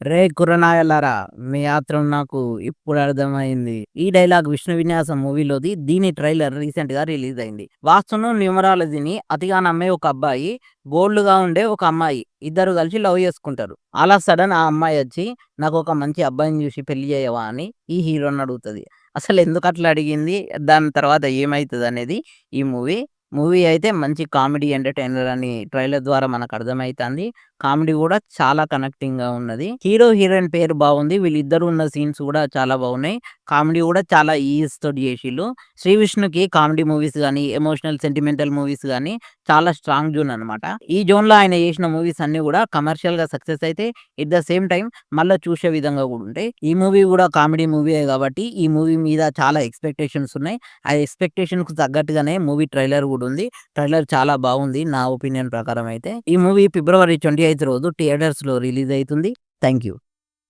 రే కుర్రనాయలారా! మీ ఆత్రం నాకు ఇప్పుడు అర్థమైంది. ఈ డైలాగ్ 'విష్ణు విన్యాసం' మూవీలోది. దీని ట్రైలర్ రీసెంట్‌గా రిలీజ్ అయింది. వాస్తును, న్యూమరాలజీని అతిగా నమ్మే ఒక అబ్బాయి, బోల్డ్‌గా ఉండే ఒక అమ్మాయి ఇద్దరు కలిసి లవ్ చేసుకుంటారు. ఆల్ ఆఫ్ సడెన్ ఆ అమ్మాయి వచ్చి నాకొక మంచి అబ్బాయిని చూసి పెళ్లి చేయవా అని ఈ హీరోని అడుగుతది. అసలు ఎందుకట్లా అడిగింది? దాని తర్వాత ఏమైతదనేది ఈ మూవీ. మూవీ అయితే మంచి కామెడీ ఎంటర్‌టైనర్ అని ట్రైలర్ ద్వారా మనకు అర్థమైతాంది. కామెడీ గూడా చాలా కనెక్టింగ్‌గా ఉన్నది. హీరో, హీరోయిన్ పేరు బావుంది. వీళ్ళిద్దరు ఉన్న సీన్స్ గూడా చాలా బాగున్నాయి. కామెడీ గూడా చాలా ఈజ్ తోటి జేషిల్లు. 'శ్రీ విష్ణు'కి కామెడీ మూవీస్ గాని, ఎమోషనల్, సెంటిమెంటల్ మూవీస్ గాని చాలా స్ట్రాంగ్ జోన్ అనమాట. ఈ జోన్‌లో ఆయన జేసిన మూవీస్ అన్నీ గూడా కమర్షియల్‌గా సక్సెస్ అయితే, ఎట్ ద సేమ్ టైమ్ మళ్ళా చూసే విధంగా గూడా ఉంటాయి. ఈ మూవీ గూడా కామెడీ మూవీయే గాబట్టి, ఈ మూవీ మీద చాలా ఎక్స్‌పెక్టేషన్స్ ఉన్నాయి. ఆ ఎక్స్‌పెక్టేషన్‌కు తగ్గట్టుగానే మూవీ ట్రైలర్ గూడా ఉంది. ట్రైలర్ చాలా బాగుంది నా ఒపీనియన్ ప్రకారం అయితే. ఈ మూవీ ఫిబ్రవరి 28 రోజు థియేటర్స్‌లో రిలీజ్ అయితుంది. Thank you.